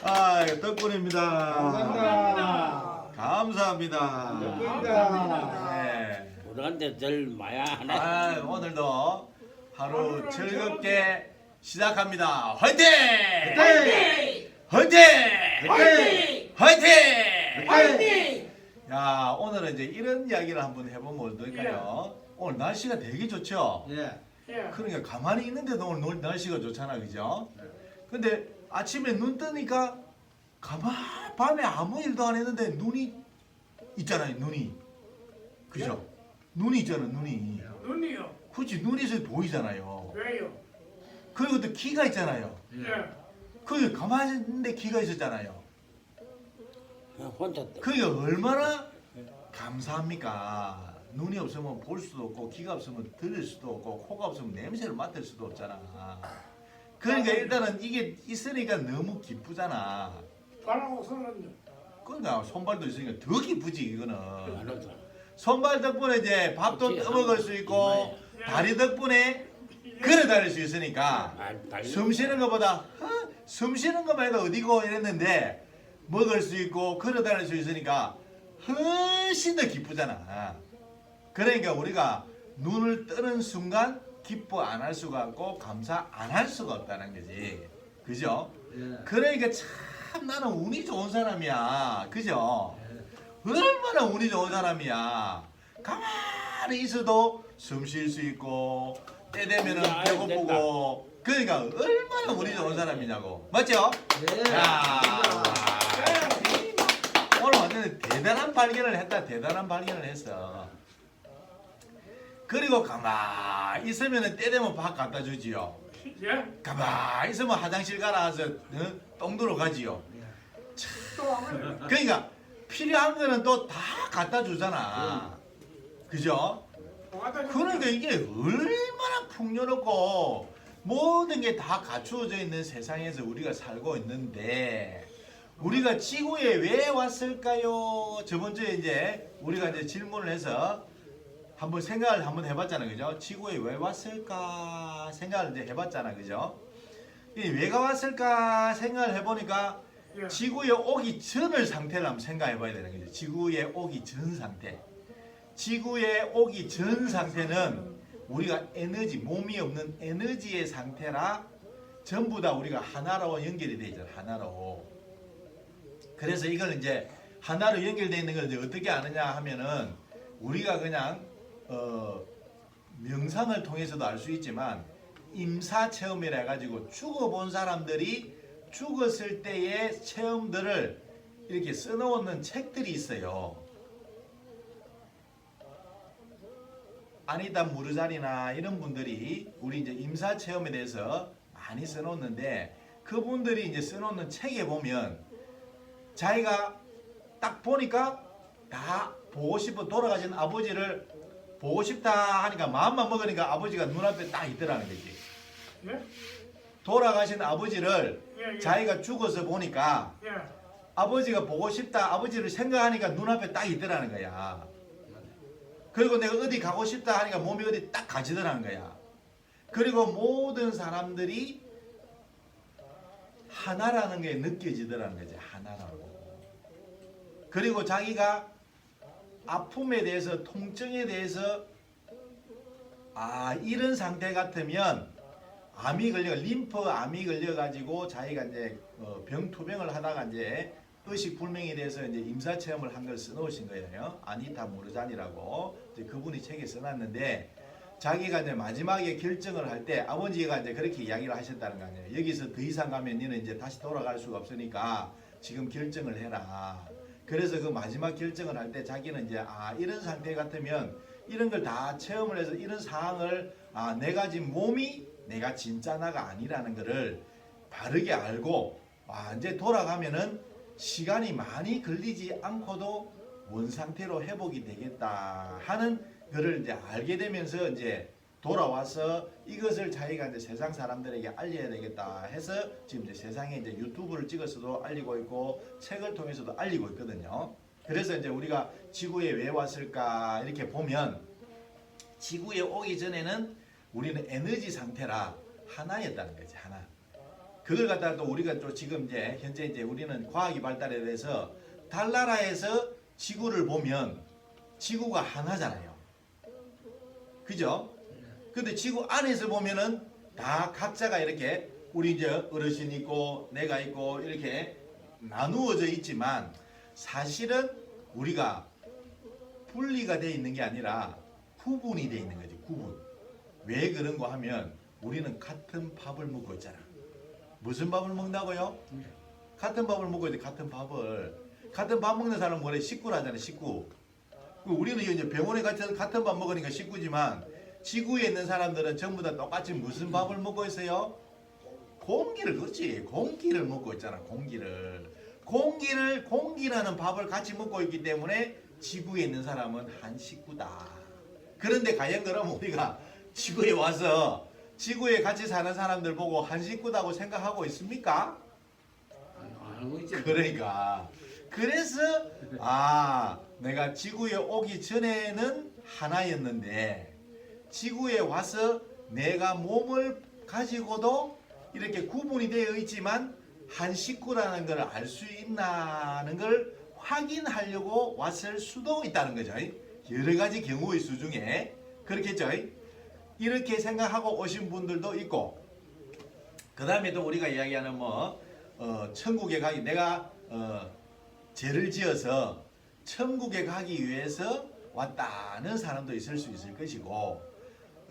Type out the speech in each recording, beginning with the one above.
아, 덕분입니다. 감사합니다. 감사합니다. 덕분입니다. 네. 우리한테 절 마야 하네. 아, 오늘도 하루 즐겁게 시작합니다. 화이팅! 화이팅! 화이팅! 화이팅! 야, 오늘은 이제 이런 이야기를 한번 해보면 어떨까요? 오늘 날씨가 되게 좋죠? 예. 그러니까 가만히 있는데도 오늘 날씨가 좋잖아, 그죠? 근데 아침에 눈 뜨니까 밤에 아무 일도 안 했는데 눈이 있잖아요, 눈이. 그죠? 눈이 있잖아, 눈이. 눈이요? 그렇지, 눈이 있어서 보이잖아요. 왜요? 그리고 또 귀가 있잖아요. 예. 그 가만히 있는데 귀가 있었잖아요. 혼자 그게 얼마나 감사합니까? 눈이 없으면 볼 수도 없고 귀가 없으면 들을 수도 없고 코가 없으면 냄새를 맡을 수도 없잖아. 그러니까 일단은 이게 있으니까 너무 기쁘잖아. 발하고 손은요? 그러니까 손발도 있으니까 더 기쁘지 이거는. 안 온다. 손발 덕분에 이제 밥도 그렇지. 떠먹을 수 있고 다리 덕분에 걸어 다닐 수 있으니까 숨 쉬는 것보다 숨 쉬는 것만 해도 어디고 이랬는데 먹을 수 있고 걸어 다닐 수 있으니까 훨씬 더 기쁘잖아. 그러니까 우리가 눈을 뜨는 순간 기뻐 안 할 수가 없고 감사 안 할 수가 없다는 거지. 그죠? 예. 그러니까 참 나는 운이 좋은 사람이야. 그죠? 얼마나 운이 좋은 사람이야. 가만히 있어도 숨 쉴 수 있고 때 되면은 배고프고 그러니까 얼마나 운이 좋은 사람이냐고. 맞죠? 예. 야. 오늘 완전 대단한 발견을 했다. 대단한 발견을 했어. 그리고 가만히 있으면 때 되면 밥 갖다 주지요. 예? 가만히 있으면 화장실 가라서 똥 들어 가지요. 또 하면 그러니까 필요한 거는 또 다 갖다 주잖아. 그죠? 그러니까 이게 얼마나 풍요롭고 모든 게 다 갖추어져 있는 세상에서 우리가 살고 있는데 우리가 지구에 왜 왔을까요? 저번 주에 이제 우리가 이제 질문을 해서 한번 생각을 한번 해봤잖아요, 그죠? 지구에 왜 왔을까 생각을 이제 해봤잖아, 그죠? 이 왜가 왔을까 생각을 해보니까 예. 지구에 오기 전을 상태를 한번 생각해봐야 되는 거죠. 지구에 오기 전 상태. 지구에 오기 전 상태는 우리가 에너지, 몸이 없는 에너지의 상태라 전부 다 우리가 하나로 연결이 되어 있잖아요. 하나로. 그래서 이걸 이제 하나로 연결되어 있는 걸 이제 어떻게 아느냐 하면은 우리가 그냥 명상을 통해서도 알 수 있지만 임사체험이라 해가지고 죽어본 사람들이 죽었을 때의 체험들을 이렇게 써놓는 책들이 있어요. 아니다 무르자리나 이런 분들이 우리 이제 임사체험에 대해서 많이 써놓는데 그분들이 이제 써놓는 책에 보면 자기가 딱 보니까 다 보고 싶어 돌아가신 아버지를 보고 싶다 하니까 마음만 먹으니까 아버지가 눈앞에 딱 있더라는 거지. 예? 돌아가신 아버지를 예, 예. 자기가 죽어서 보니까 예. 아버지가 보고 싶다 아버지를 생각하니까 눈앞에 딱 있더라는 거야. 그리고 내가 어디 가고 싶다 하니까 몸이 어디 딱 가지더라는 거야. 그리고 모든 사람들이 하나라는 게 느껴지더라는 거지. 하나라고. 그리고 자기가 아픔에 대해서 통증에 대해서 이런 상태 같으면 암이 걸려 림프암이 걸려 가지고 자기가 이제 병투병을 하다가 이제 의식불명에 대해서 이제 임사체험을 한 걸 써놓으신 거예요. 아니타 무르잔이라고 이제 그분이 책에 써놨는데 자기가 이제 마지막에 결정을 할 때 아버지가 이제 그렇게 이야기를 하셨다는 거 아니에요. 여기서 더 이상 가면 너는 이제 다시 돌아갈 수가 없으니까 지금 결정을 해라. 그래서 그 마지막 결정을 할 때 자기는 이제 이런 상태 같으면 이런 걸 다 체험을 해서 이런 상황을 내가 지금 몸이 내가 진짜 나가 아니라는 거를 바르게 알고 이제 돌아가면은 시간이 많이 걸리지 않고도 원상태로 회복이 되겠다 하는 거를 이제 알게 되면서 이제 돌아와서 이것을 자기가 이제 세상 사람들에게 알려야 되겠다 해서 지금 이제 세상에 이제 유튜브를 찍어서도 알리고 있고 책을 통해서도 알리고 있거든요. 그래서 이제 우리가 지구에 왜 왔을까 이렇게 보면 지구에 오기 전에는 우리는 에너지 상태라 하나였다는 거지 하나. 그걸 갖다가 또 우리가 또 지금 이제 현재 이제 우리는 과학이 발달에 대해서 달나라에서 지구를 보면 지구가 하나잖아요. 그죠? 근데 지구 안에서 보면은 다 각자가 이렇게 우리 이제 어르신 있고 내가 있고 이렇게 나누어져 있지만 사실은 우리가 분리가 되어 있는 게 아니라 구분이 되어 있는 거지. 구분. 왜 그런 거 하면 우리는 같은 밥을 먹고 있잖아. 무슨 밥을 먹는다고요? 같은 밥을 먹고 있는데 같은 밥 먹는 사람은 뭐래? 식구라잖아. 식구. 우리는 이제 병원에 같은 밥 먹으니까 식구지만 지구에 있는 사람들은 전부 다 똑같이 무슨 밥을 먹고 있어요? 공기를, 그렇지. 공기를 먹고 있잖아. 공기라는 밥을 같이 먹고 있기 때문에 지구에 있는 사람은 한 식구다. 그런데 과연 그럼 우리가 지구에 와서 지구에 같이 사는 사람들 보고 한 식구다고 생각하고 있습니까? 알고 있지. 그러니까 그래서 내가 지구에 오기 전에는 하나였는데 지구에 와서 내가 몸을 가지고도 이렇게 구분이 되어 있지만 한 식구라는 걸 알 수 있나는 걸 확인하려고 왔을 수도 있다는 거죠. 여러 가지 경우의 수 중에 그렇겠죠. 이렇게 생각하고 오신 분들도 있고, 그 다음에 또 우리가 이야기하는 천국에 가기, 내가 죄를 지어서 천국에 가기 위해서 왔다는 사람도 있을 수 있을 것이고,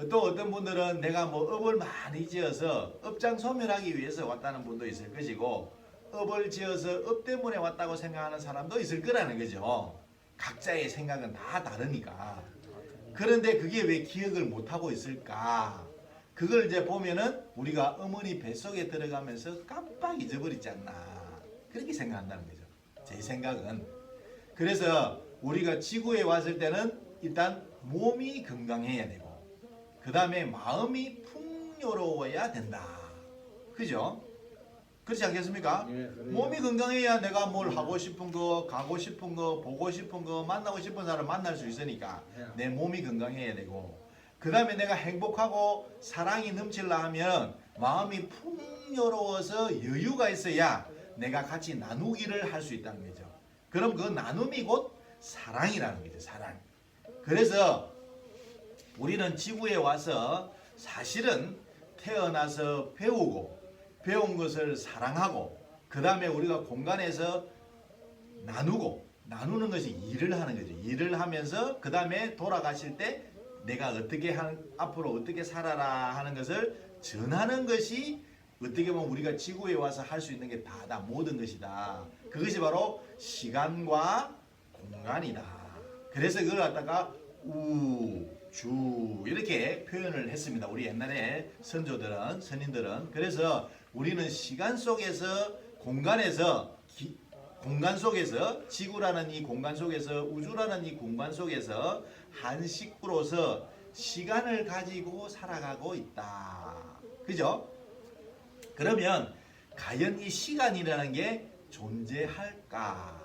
또 어떤 분들은 내가 업을 많이 지어서 업장 소멸하기 위해서 왔다는 분도 있을 것이고, 업을 지어서 업 때문에 왔다고 생각하는 사람도 있을 거라는 거죠. 각자의 생각은 다 다르니까. 그런데 그게 왜 기억을 못하고 있을까? 그걸 이제 보면은 우리가 어머니 뱃속에 들어가면서 깜빡 잊어버리지 않나. 그렇게 생각한다는 거죠. 제 생각은. 그래서 우리가 지구에 왔을 때는 일단 몸이 건강해야 되고, 그 다음에 마음이 풍요로워야 된다. 그죠? 그렇지 않겠습니까? 예, 그래요. 몸이 건강해야 내가 뭘 하고 싶은 거, 가고 싶은 거, 보고 싶은 거, 만나고 싶은 사람 만날 수 있으니까 내 몸이 건강해야 되고, 그 다음에 내가 행복하고 사랑이 넘칠라 하면 마음이 풍요로워서 여유가 있어야 내가 같이 나누기를 할 수 있다는 거죠. 그럼 그 나눔이 곧 사랑이라는 거죠. 사랑. 그래서 우리는 지구에 와서 사실은 태어나서 배우고, 배운 것을 사랑하고, 그 다음에 우리가 공간에서 나누는 것이 일을 하는 거죠. 일을 하면서 그 다음에 돌아가실 때 내가 앞으로 어떻게 살아라 하는 것을 전하는 것이 어떻게 보면 우리가 지구에 와서 할 수 있는 게 다다, 모든 것이다. 그것이 바로 시간과 공간이다. 그래서 그걸 갖다가 주 이렇게 표현을 했습니다. 우리 옛날에 선인들은. 그래서 우리는 시간 속에서 공간 속에서 지구라는 이 공간 속에서 우주라는 이 공간 속에서 한 식구로서 시간을 가지고 살아가고 있다. 그죠? 그러면 과연 이 시간이라는 게 존재할까?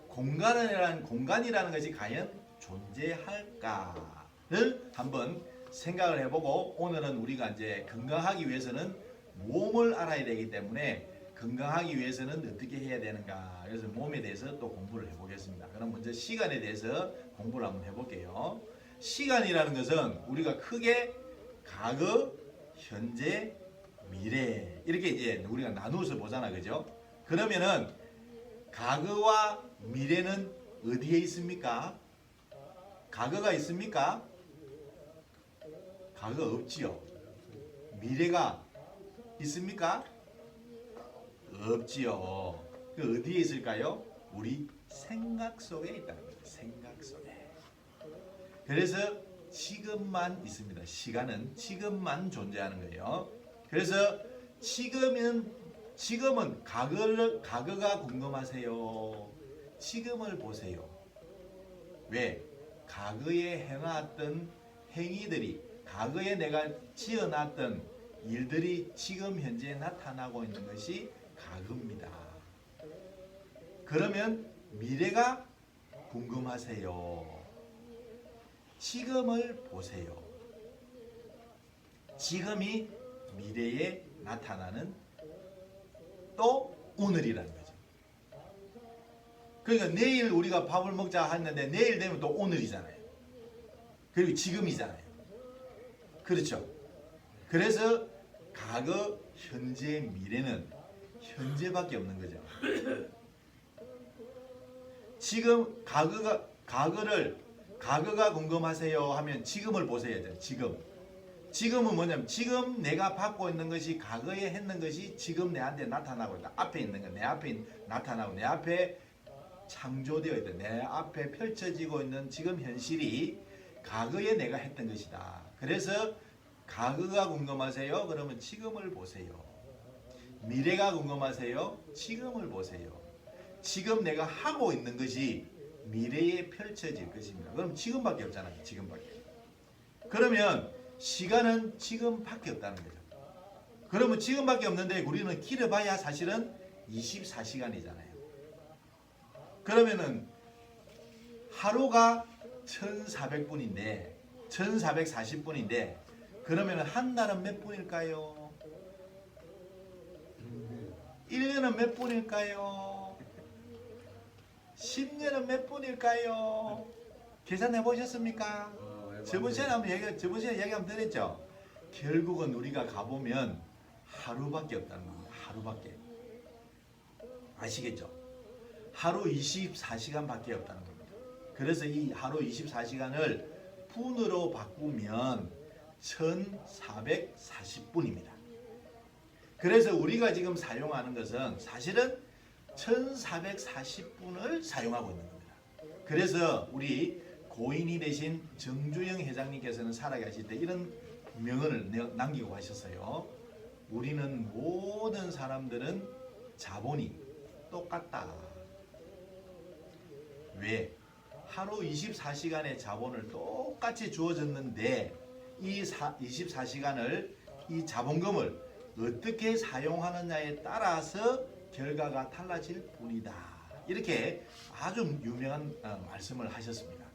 공간이라는 것이 과연 존재할까를 한번 생각을 해보고, 오늘은 우리가 이제 건강하기 위해서는 몸을 알아야 되기 때문에 건강하기 위해서는 어떻게 해야 되는가, 그래서 몸에 대해서 또 공부를 해보겠습니다. 그럼 먼저 시간에 대해서 공부를 한번 해볼게요. 시간이라는 것은 우리가 크게 과거, 현재, 미래 이렇게 이제 우리가 나누어서 보잖아, 그죠? 그러면은 과거와 미래는 어디에 있습니까? 과거가 있습니까? 과거 없지요. 미래가 있습니까? 없지요. 그 어디에 있을까요? 우리 생각 속에 있다는 거죠. 생각 속에. 그래서 지금만 있습니다. 시간은 지금만 존재하는 거예요. 그래서 지금은 과거가 궁금하세요? 지금을 보세요. 왜? 과거에 해놨던 행위들이, 과거에 내가 지어놨던 일들이 지금 현재 나타나고 있는 것이 과거입니다. 그러면 미래가 궁금하세요. 지금을 보세요. 지금이 미래에 나타나는 또 오늘이라는 거죠. 그러니까 내일 우리가 밥을 먹자 했는데 내일 되면 또 오늘이잖아요. 그리고 지금이잖아요. 그렇죠. 그래서 과거, 현재, 미래는 현재밖에 없는 거죠. 지금 과거가 궁금하세요 하면 지금을 보셔야 돼요. 지금은 뭐냐면 지금 내가 받고 있는 것이 과거에 했는 것이 지금 내한테 나타나고 있다. 앞에 있는 거 내 앞에 나타나고 내 앞에 창조되어 있다. 내 앞에 펼쳐지고 있는 지금 현실이 과거에 내가 했던 것이다. 그래서 과거가 궁금하세요? 그러면 지금을 보세요. 미래가 궁금하세요? 지금을 보세요. 지금 내가 하고 있는 것이 미래에 펼쳐질 것입니다. 그럼 지금밖에 없잖아요. 지금밖에. 그러면 시간은 지금밖에 없다는 거죠. 그러면 지금밖에 없는데 우리는 길어봐야 사실은 24시간이잖아요. 그러면은 하루가 1400분인데 1440분인데 그러면은 한 달은 몇 분일까요? 1년은 몇 분일까요? 10년은 몇 분일까요? 계산해 보셨습니까? 저번 시간에 얘기 한번 드렸죠? 결국은 우리가 가보면 하루밖에 없다는 겁니다. 하루밖에. 아시겠죠? 하루 24시간밖에 없다는 겁니다. 그래서 이 하루 24시간을 분으로 바꾸면 1440분입니다. 그래서 우리가 지금 사용하는 것은 사실은 1440분을 사용하고 있는 겁니다. 그래서 우리 고인이 되신 정주영 회장님께서는 살아계실 때 이런 명언을 남기고 하셨어요. 우리는 모든 사람들은 자본이 똑같다. 왜? 하루 24시간의 자본을 똑같이 주어졌는데 이 24시간을 이 자본금을 어떻게 사용하느냐에 따라서 결과가 달라질 뿐이다. 이렇게 아주 유명한 말씀을 하셨습니다.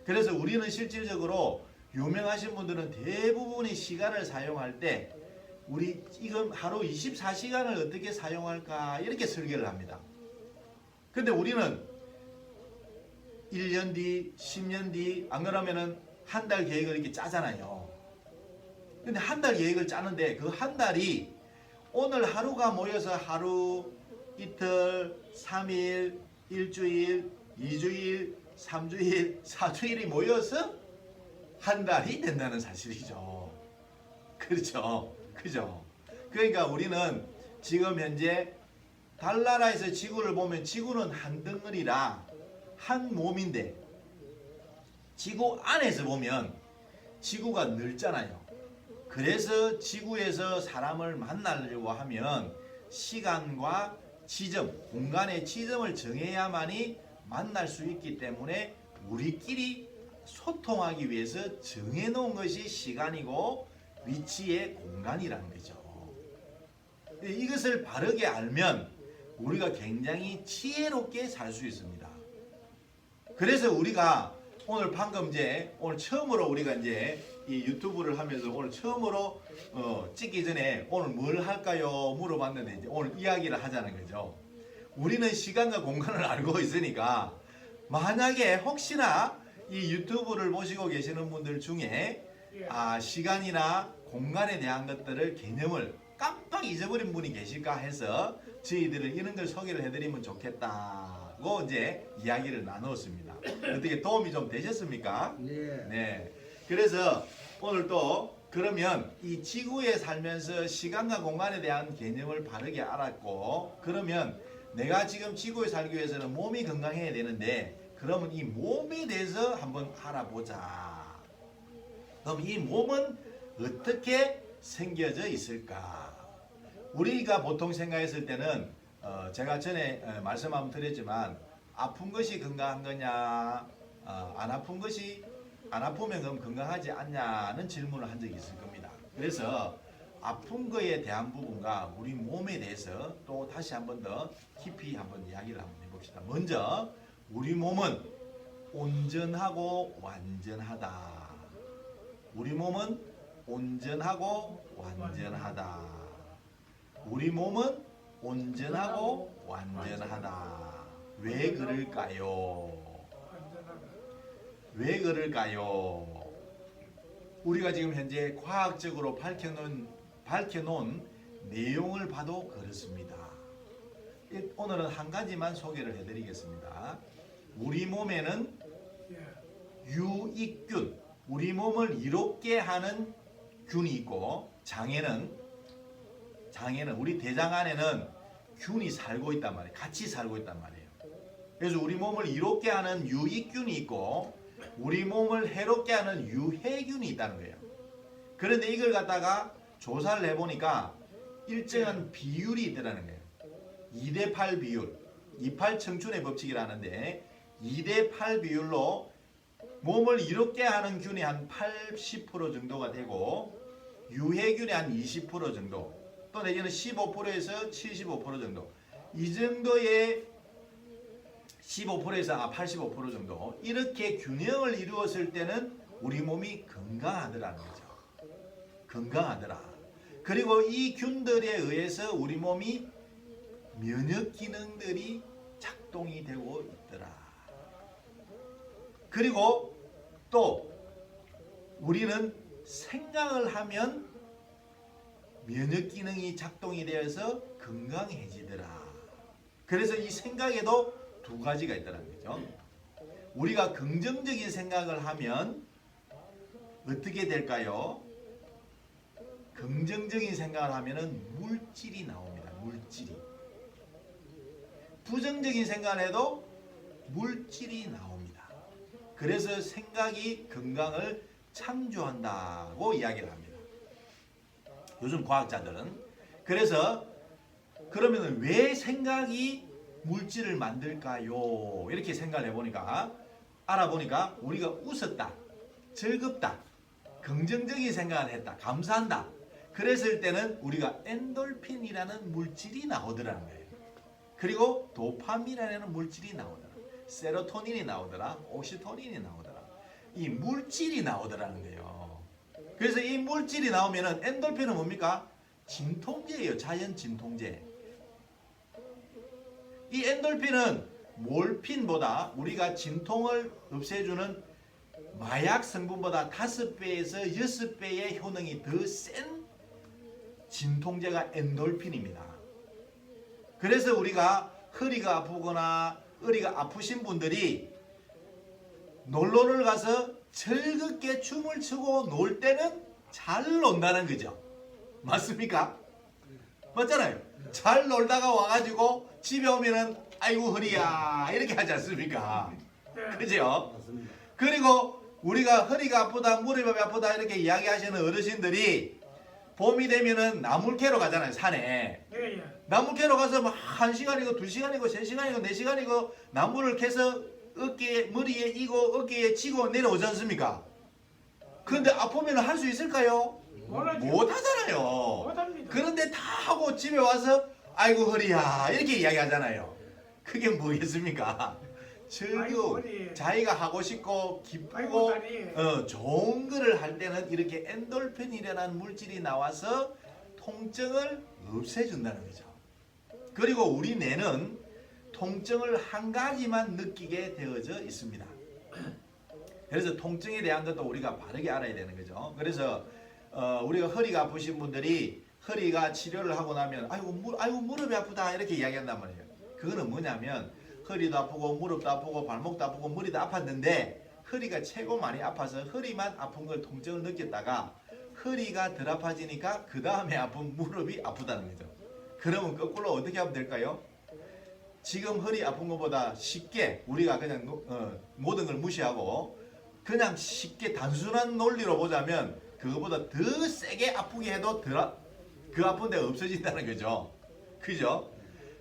그래서 우리는 실질적으로 유명하신 분들은 대부분의 시간을 사용할 때 우리 지금 하루 24시간을 어떻게 사용할까 이렇게 설계를 합니다. 근데 우리는 1년 뒤, 10년 뒤, 안 그러면은 한 달 계획을 이렇게 짜잖아요. 근데 한 달 계획을 짜는데 그 한 달이 오늘 하루가 모여서 하루, 이틀, 3일, 일주일, 2주일, 3주일, 4주일이 모여서 한 달이 된다는 사실이죠. 그렇죠. 그죠. 그러니까 우리는 지금 현재 달나라에서 지구를 보면 지구는 한 덩어리라 한 몸인데 지구 안에서 보면 지구가 넓잖아요. 그래서 지구에서 사람을 만나려고 하면 시간과 지점, 공간의 지점을 정해야만이 만날 수 있기 때문에 우리끼리 소통하기 위해서 정해놓은 것이 시간이고 위치의 공간이라는 거죠. 이것을 바르게 알면 우리가 굉장히 지혜롭게 살 수 있습니다. 그래서 우리가 오늘 방금 오늘 처음으로 우리가 이제 이 유튜브를 하면서 오늘 처음으로 찍기 전에 오늘 뭘 할까요? 물어봤는데 이제 오늘 이야기를 하자는 거죠. 우리는 시간과 공간을 알고 있으니까 만약에 혹시나 이 유튜브를 보시고 계시는 분들 중에 시간이나 공간에 대한 것들을 개념을 깜빡 잊어버린 분이 계실까 해서 저희들은 이런 걸 소개를 해드리면 좋겠다고 이제 이야기를 나누었습니다. 어떻게 도움이 좀 되셨습니까? 네. 그래서 오늘 또 그러면 이 지구에 살면서 시간과 공간에 대한 개념을 바르게 알았고 그러면 내가 지금 지구에 살기 위해서는 몸이 건강해야 되는데 그러면 이 몸에 대해서 한번 알아보자. 그럼 이 몸은 어떻게 생겨져 있을까? 우리가 보통 생각했을 때는 제가 전에 말씀 한번 드렸지만 아픈 것이 건강한 거냐 안 아프면 그럼 건강하지 않냐는 질문을 한 적이 있을 겁니다. 그래서 아픈 거에 대한 부분과 우리 몸에 대해서 또 다시 한번 더 깊이 한번 이야기를 한번 해봅시다. 먼저 우리 몸은 온전하고 완전하다. 우리 몸은 온전하고 완전하다. 우리 몸은 온전하고 완전하다. 왜 그럴까요? 왜 그럴까요? 우리가 지금 현재 과학적으로 밝혀놓은 내용을 봐도 그렇습니다. 오늘은 한 가지만 소개를 해드리겠습니다. 우리 몸에는 유익균, 우리 몸을 이롭게 하는 균이 있고, 장에는 우리 대장 안에는 균이 살고 있단 말이에요. 같이 살고 있단 말이에요. 그래서 우리 몸을 이롭게 하는 유익균이 있고, 우리 몸을 해롭게 하는 유해균이 있다는 거예요. 그런데 이걸 갖다가 조사를 해보니까 일정한 비율이 있다는 거예요. 2대8 비율, 28 청춘의 법칙이라는데 2대8 비율로 몸을 이롭게 하는 균이 한 80% 정도가 되고 유해균이 한 20% 정도, 또 내지는 15%에서 75% 정도, 이 정도의 15%에서 85% 정도, 이렇게 균형을 이루었을 때는 우리 몸이 건강하더라는 거죠. 건강하더라. 그리고 이 균들에 의해서 우리 몸이 면역 기능들이 작동이 되고 있더라. 그리고 또 우리는 생각을 하면 면역 기능이 작동이 되어서 건강해지더라. 그래서 이 생각에도 두 가지가 있다는 거죠. 우리가 긍정적인 생각을 하면 어떻게 될까요? 긍정적인 생각을 하면은 물질이 나옵니다. 물질이. 부정적인 생각을 해도 물질이 나옵니다. 그래서 생각이 건강을 창조한다고 이야기를 합니다. 요즘 과학자들은. 그래서 그러면 왜 생각이 물질을 만들까요? 이렇게 생각을 해보니까, 알아보니까 우리가 웃었다, 즐겁다, 긍정적인 생각을 했다, 감사한다, 그랬을 때는 우리가 엔돌핀이라는 물질이 나오더라는 거예요. 그리고 도파민이라는 물질이 나오더라, 세로토닌이 나오더라, 옥시토닌이 나오더라. 이 물질이 나오더라는 거예요. 그래서 이 물질이 나오면은 엔돌핀은 뭡니까? 진통제예요. 자연 진통제. 이 엔돌핀은 몰핀보다, 우리가 진통을 없애주는 마약 성분보다 5배에서 6배의 효능이 더 센 진통제가 엔돌핀입니다. 그래서 우리가 허리가 아프거나 어리가 아프신 분들이 놀러를 가서 즐겁게 춤을 추고 놀 때는 잘 논다는 거죠. 맞습니까? 맞잖아요. 잘 놀다가 와가지고 집에 오면은 아이고 허리야 이렇게 하지 않습니까? 그죠? 맞습니다. 그리고 우리가 허리가 아프다, 무릎이 아프다 이렇게 이야기하시는 어르신들이 봄이 되면은 나물 캐러 가잖아요, 산에. 나물 캐러 가서 막 1시간이고 2시간이고 3시간이고 4시간이고 나물을 캐서 어깨에, 머리에 이고 어깨에 치고 내려오지 않습니까? 그런데 아프면 할 수 있을까요? 못 하잖아요. 못합니다. 그런데 다 하고 집에 와서 아이고 허리야 이렇게 이야기하잖아요. 그게 뭐겠습니까? 아이고, 즐거움, 허리. 자기가 하고 싶고 아이고, 기쁘고 다리. 좋은 거를 할 때는 이렇게 엔돌핀이라는 물질이 나와서 통증을 없애준다는 거죠. 그리고 우리 뇌는 통증을 한 가지만 느끼게 되어져 있습니다. 그래서 통증에 대한 것도 우리가 바르게 알아야 되는 거죠. 그래서 우리가 허리가 아프신 분들이 허리가 치료를 하고 나면 아이고 무릎이 아프다 이렇게 이야기한단 말이에요. 그거는 뭐냐면 허리도 아프고 무릎도 아프고 발목도 아프고 머리도 아팠는데 허리가 최고 많이 아파서 허리만 아픈 걸 통증을 느꼈다가 허리가 덜 아파지니까 그 다음에 아픈 무릎이 아프다는 거죠. 그러면 거꾸로 어떻게 하면 될까요? 지금 허리 아픈 것보다 쉽게 우리가 그냥 모든 걸 무시하고 그냥 쉽게 단순한 논리로 보자면 그거보다 더 세게 아프게 해도 그 아픈 데가 없어진다는 거죠. 그죠?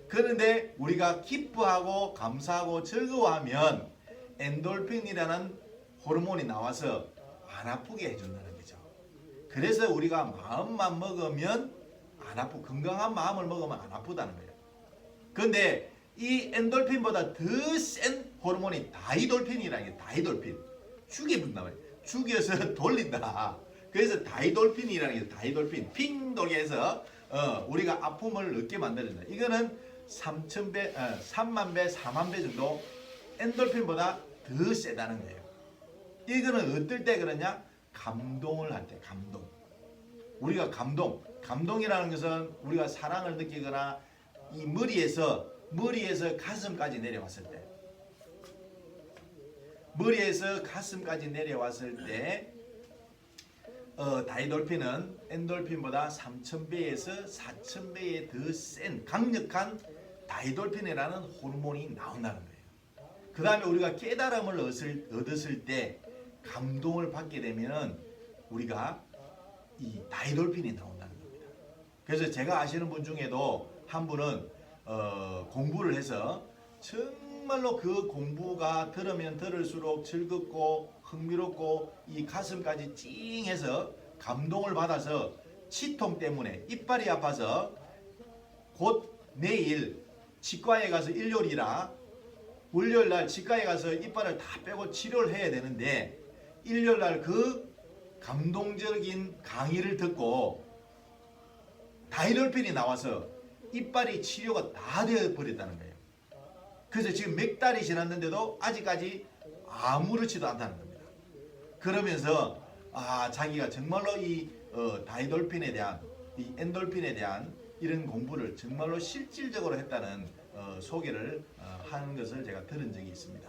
그런데 우리가 기뻐하고 감사하고 즐거워하면 엔돌핀이라는 호르몬이 나와서 안 아프게 해준다는 거죠. 그래서 우리가 마음만 먹으면 안 아프, 건강한 마음을 먹으면 안 아프다는 거예요. 그런데 이 엔돌핀보다 더 센 호르몬이 다이돌핀이라는 게 다이돌핀. 죽여본단 말이에요. 죽여서 돌린다. 그래서 다이돌핀이라는 게 다이돌핀. 핑 돌게 해서 우리가 아픔을 얻게 만들어준다. 이거는 3,000배, 3만 배, 4만 배 정도 엔돌핀보다 더 세다는 거예요. 이거는 어떨 때 그러냐? 감동을 할 때, 감동. 우리가 감동이라는 것은 우리가 사랑을 느끼거나 이 머리에서 가슴까지 내려왔을 때, 머리에서 가슴까지 내려왔을 때, 다이돌핀은 엔돌핀보다 3,000배에서 4,000배의 더 센 강력한 다이돌핀이라는 호르몬이 나온다는 거예요. 그 다음에 우리가 깨달음을 얻었을 때 감동을 받게 되면 우리가 이 다이돌핀이 나온다는 겁니다. 그래서 제가 아시는 분 중에도 한 분은 공부를 해서 정말로 그 공부가 들으면 들을수록 즐겁고 흥미롭고 이 가슴까지 찡해서 감동을 받아서 치통 때문에 이빨이 아파서 곧 내일 치과에 가서 일요일이라 월요일날 치과에 가서 이빨을 다 빼고 치료를 해야 되는데 일요일날 그 감동적인 강의를 듣고 다이돌핀이 나와서 이빨이 치료가 다 되어버렸다는 거예요. 그래서 지금 몇 달이 지났는데도 아직까지 아무렇지도 않다는 겁니다. 그러면서 자기가 정말로 이 다이돌핀에 대한 이 엔돌핀에 대한 이런 공부를 정말로 실질적으로 했다는 소개를 하는 것을 제가 들은 적이 있습니다.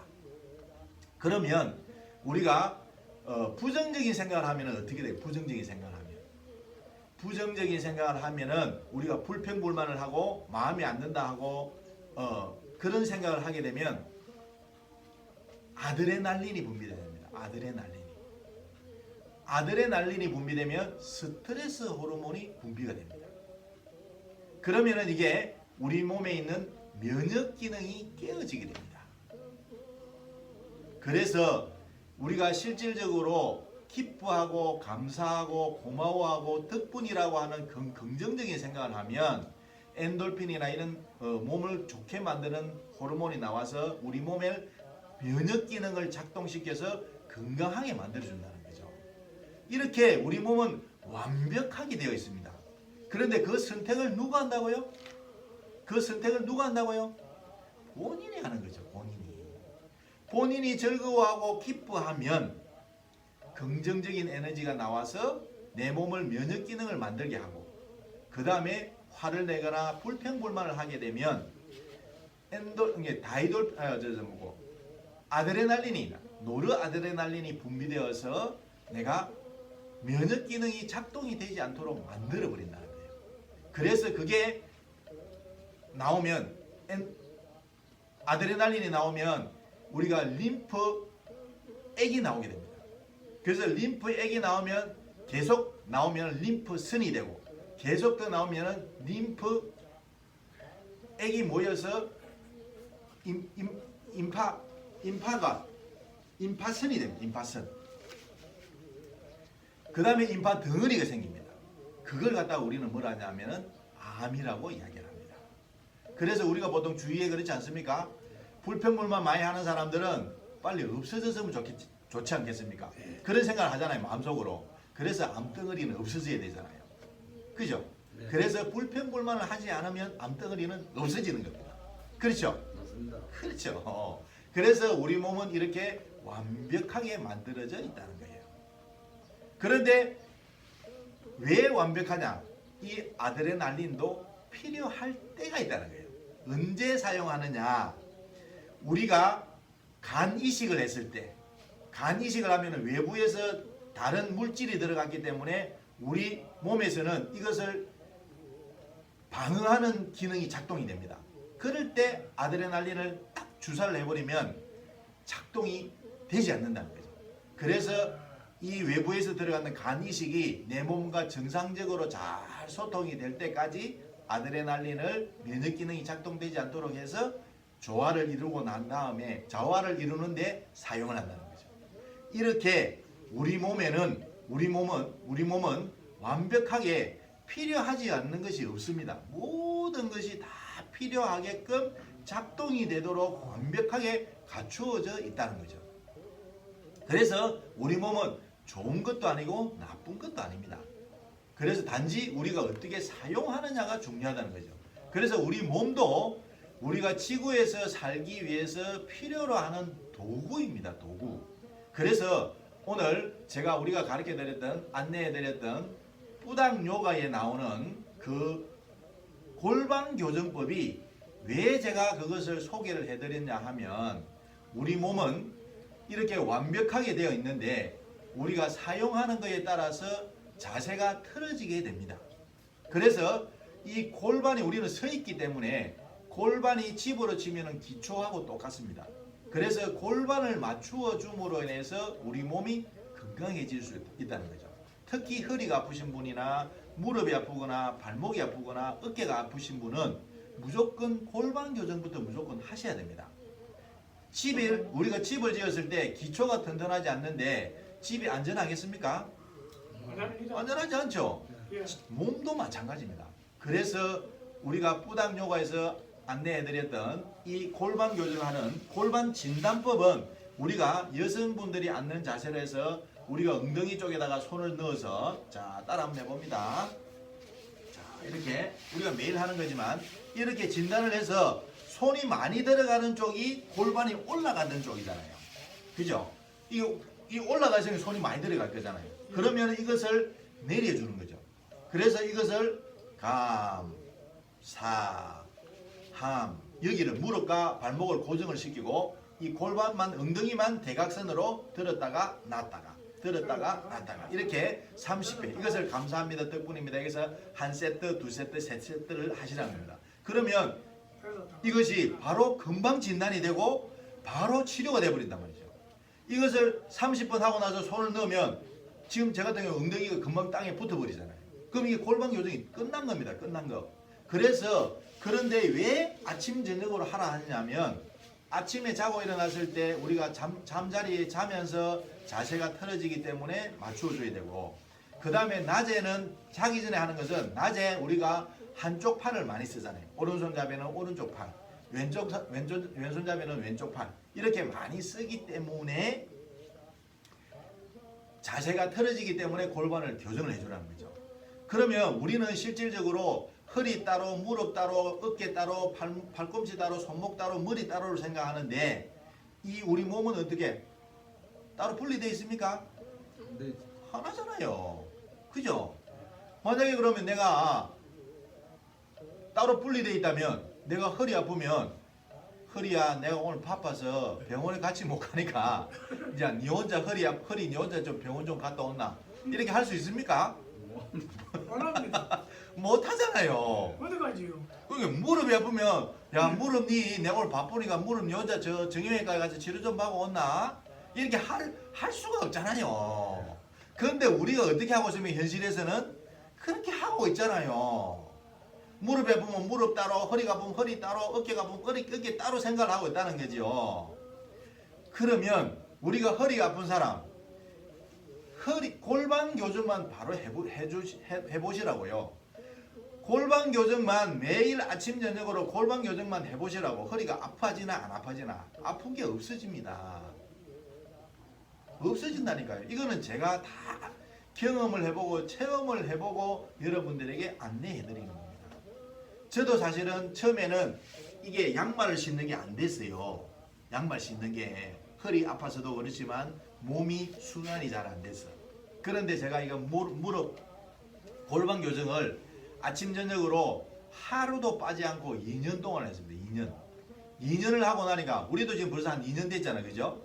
그러면 우리가 부정적인 생각을 하면 어떻게 돼요? 부정적인 생각을 하면은 우리가 불평불만을 하고 마음이 안 든다 하고 그런 생각을 하게 되면 아드레날린이 분비됩니다. 아드레날린이 분비되면 스트레스 호르몬이 분비가 됩니다. 그러면은 이게 우리 몸에 있는 면역 기능이 깨어지게 됩니다. 그래서 우리가 실질적으로 기뻐하고 감사하고 고마워하고 덕분이라고 하는 긍정적인 생각을 하면 엔돌핀이나 이런 몸을 좋게 만드는 호르몬이 나와서 우리 몸의 면역 기능을 작동시켜서 건강하게 만들어준다는 거죠. 이렇게 우리 몸은 완벽하게 되어 있습니다. 그런데 그 선택을 누가 한다고요? 본인이 하는 거죠. 본인이 즐거워하고 기뻐하면 긍정적인 에너지가 나와서 내 몸을 면역 기능을 만들게 하고 그 다음에 화를 내거나 불평불만을 하게 되면 노르아드레날린이 분비되어서 내가 면역 기능이 작동이 되지 않도록 만들어 버린다는 거예요. 그래서 그게 나오면 아드레날린이 나오면 우리가 림프액이 나오게 됩니다. 그래서 림프액이 나오면 계속 나오면 림프선이 되고 계속 더 나오면 림프액이 모여서 임파선이 됩니다. 임파선. 그 다음에 임파 덩어리가 생깁니다. 그걸 갖다가 우리는 뭐라 하냐면은 암이라고 이야기를 합니다. 그래서 우리가 보통 주위에 그렇지 않습니까? 불평불만 많이 하는 사람들은 빨리 없어졌으면 좋지 않겠습니까? 그런 생각을 하잖아요, 마음속으로. 그래서 암덩어리는 없어져야 되잖아요. 그죠? 네. 그래서 불평불만을 하지 않으면 암덩어리는 없어지는 겁니다. 그렇죠? 맞습니다. 그렇죠. 그래서 우리 몸은 이렇게 완벽하게 만들어져 있다는 거예요. 그런데 왜 완벽하냐? 이 아드레날린도 필요할 때가 있다는 거예요. 언제 사용하느냐? 우리가 간 이식을 했을 때, 간 이식을 하면 외부에서 다른 물질이 들어갔기 때문에 우리 몸에서는 이것을 방어하는 기능이 작동이 됩니다. 그럴 때 아드레날린을 딱 주사를 해버리면 작동이 되지 않는다는 거죠. 그래서 이 외부에서 들어가는 간 이식이 내 몸과 정상적으로 잘 소통이 될 때까지 아드레날린을 면역 기능이 작동되지 않도록 해서 조화를 이루고 난 다음에 자화를 이루는데 사용을 한다는 거죠. 이렇게 우리 몸은 완벽하게 필요하지 않는 것이 없습니다. 모든 것이 다 필요하게끔 작동이 되도록 완벽하게 갖추어져 있다는 거죠. 그래서 우리 몸은 좋은 것도 아니고 나쁜 것도 아닙니다. 그래서 단지 우리가 어떻게 사용하느냐가 중요하다는 거죠. 그래서 우리 몸도 우리가 지구에서 살기 위해서 필요로 하는 도구입니다. 도구. 그래서 오늘 제가 우리가 가르쳐드렸던 안내해드렸던 뿌당 요가에 나오는 그 골반교정법이 왜 제가 그것을 소개를 해드렸냐 하면 우리 몸은 이렇게 완벽하게 되어 있는데 우리가 사용하는 것에 따라서 자세가 틀어지게 됩니다. 그래서 이 골반이 우리는 서 있기 때문에 골반이 집어치면 기초하고 똑같습니다. 그래서 골반을 맞추어 줌으로 인해서 우리 몸이 건강해질 수 있다는 거죠. 특히 허리가 아프신 분이나 무릎이 아프거나 발목이 아프거나 어깨가 아프신 분은 무조건 골반 교정부터 무조건 하셔야 됩니다. 우리가 집을 지었을 때 기초가 튼튼하지 않는데 집이 안전하겠습니까? 안전하지 않죠. 예. 몸도 마찬가지입니다. 그래서 우리가 뿌당 요가에서 안내해드렸던 이 골반 교정하는 골반 진단법은 우리가 여성분들이 앉는 자세로 해서 우리가 엉덩이 쪽에다가 손을 넣어서 자 따라 한번 해봅니다. 자 이렇게 우리가 매일 하는 거지만 이렇게 진단을 해서 손이 많이 들어가는 쪽이 골반이 올라가는 쪽이잖아요. 그죠? 이 올라가시면 손이 많이 들어갈 거잖아요. 그러면 이것을 내려주는 거죠. 그래서 이것을 감, 사, 함 여기를 무릎과 발목을 고정을 시키고 이 골반만 엉덩이만 대각선으로 들었다가 놨다가 들었다가 놨다가 이렇게 30회 이것을 감사합니다 덕분입니다. 그래서 한 세트, 두 세트, 세 세트를 하시라는 겁니다. 그러면 이것이 바로 금방 진단이 되고 바로 치료가 되어버린단 말이죠. 이것을 30분 하고 나서 손을 넣으면 지금 제 같은 경우 엉덩이가 금방 땅에 붙어버리잖아요. 그럼 이게 골반 교정이 끝난 겁니다. 끝난 거. 그래서 그런데 왜 아침 저녁으로 하라 하냐면 아침에 자고 일어났을 때 우리가 잠자리에 자면서 자세가 틀어지기 때문에 맞춰줘야 되고 그 다음에 낮에는 자기 전에 하는 것은 낮에 우리가 한쪽 팔을 많이 쓰잖아요. 오른손잡이는 오른쪽 팔, 왼손잡이는 왼쪽 팔 이렇게 많이 쓰기 때문에 자세가 틀어지기 때문에 골반을 교정을 해주라는 거죠. 그러면 우리는 실질적으로 허리 따로, 무릎 따로, 어깨 따로, 팔꿈치 따로, 손목 따로, 머리 따로를 생각하는데 이 우리 몸은 어떻게 따로 분리되어 있습니까? 네. 하나잖아요. 그죠? 만약에 그러면 내가 따로 분리되어 있다면 내가 허리 아프면 허리야 내가 오늘 바빠서 병원에 같이 못 가니까 이제 니 혼자 허리 니 혼자 좀 병원 좀 갔다 온나 이렇게 할 수 있습니까? 안 합니다. 못 하잖아요. 어디 가지요? 그러니까 무릎이 아프면 야 무릎 내가 오늘 바쁘니까 무릎 니 혼자 저 정형외과에 가서 치료 좀 받고 온나 이렇게 할 수가 없잖아요. 그런데 우리가 어떻게 하고 있으면 현실에서는 그렇게 하고 있잖아요. 무릎이 아프면 무릎 따로, 허리가 아프면 허리 따로, 어깨가 아프면 어깨 따로 생각을 하고 있다는 거죠. 그러면 우리가 허리가 아픈 사람, 골반 교정만 바로 해보시라고요. 골반 교정만 매일 아침 저녁으로 골반 교정만 해보시라고. 허리가 아파지나 안 아파지나 아픈 게 없어집니다. 없어진다니까요. 이거는 제가 다 경험을 해보고 체험을 해보고 여러분들에게 안내해드리는 겁니다. 저도 사실은 처음에는 이게 양말을 신는 게 안 됐어요. 양말 신는 게 허리 아파서도 그렇지만 몸이 순환이 잘 안 됐어. 그런데 제가 이거 무릎 골반 교정을 아침 저녁으로 하루도 빠지 않고 2년 동안 했습니다. 2년을 하고 나니까 우리도 지금 벌써 한 2년 됐잖아요. 그죠?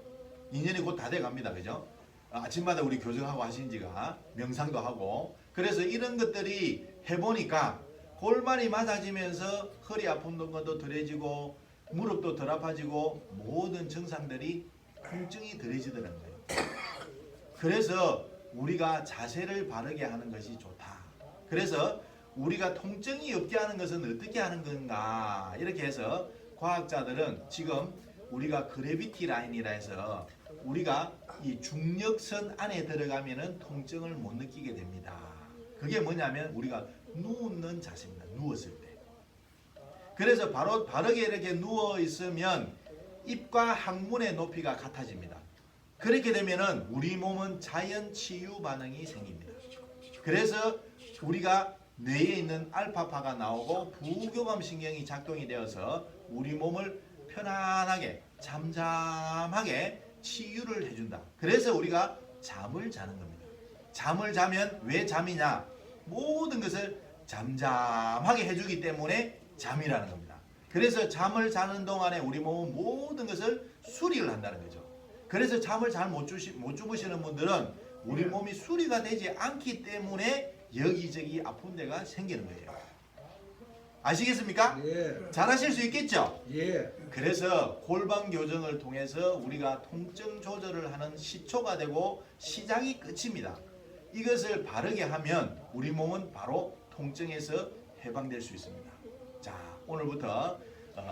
2년이 곧 다 돼 갑니다. 그죠? 아침마다 우리 교정하고 하신 지가 명상도 하고 그래서 이런 것들이 해보니까 골반이 맞아지면서 허리 아픈 것도 덜해지고 무릎도 덜 아파지고 모든 증상들이 통증이 덜해지더라는 거예요. 그래서 우리가 자세를 바르게 하는 것이 좋다. 그래서 우리가 통증이 없게 하는 것은 어떻게 하는 건가 이렇게 해서 과학자들은 지금 우리가 그래비티 라인이라 해서 우리가 이 중력선 안에 들어가면은 통증을 못 느끼게 됩니다. 그게 뭐냐면 우리가 누우는 자세입니다. 누웠을 때. 그래서 바로 바르게 이렇게 누워 있으면 입과 항문의 높이가 같아집니다. 그렇게 되면은 우리 몸은 자연 치유 반응이 생깁니다. 그래서 우리가 뇌에 있는 알파파가 나오고 부교감 신경이 작동이 되어서 우리 몸을 편안하게 잠잠하게 치유를 해준다. 그래서 우리가 잠을 자는 겁니다. 잠을 자면 왜 잠이냐? 모든 것을 잠잠하게 해주기 때문에 잠이라는 겁니다. 그래서 잠을 자는 동안에 우리 몸은 모든 것을 수리를 한다는 거죠. 그래서 잠을 잘 못 주무시는 분들은 우리 몸이 수리가 되지 않기 때문에 여기저기 아픈 데가 생기는 거예요. 아시겠습니까? 예. 잘하실 수 있겠죠? 예. 그래서 골반 교정을 통해서 우리가 통증 조절을 하는 시초가 되고 시작이 끝입니다. 이것을 바르게 하면 우리 몸은 바로 통증에서 해방될 수 있습니다. 자, 오늘부터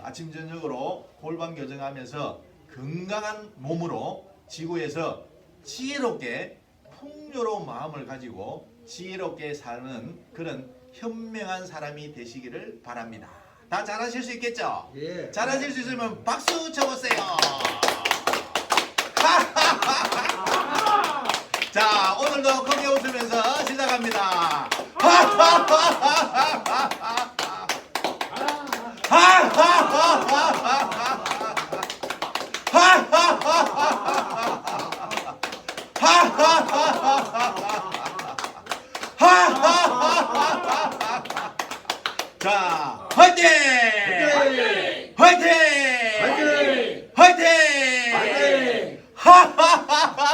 아침 저녁으로 골반 교정하면서 건강한 몸으로 지구에서 지혜롭게 풍요로운 마음을 가지고 지혜롭게 사는 그런 현명한 사람이 되시기를 바랍니다. 다 잘하실 수 있겠죠? 예. 잘하실 수 있으면 박수 쳐보세요. 자, 오늘도 크게 웃으면서 시작합니다. 자, 화이팅! 화이팅! 화이팅! 화이팅! 화이팅! 화이팅! 하하하하하하!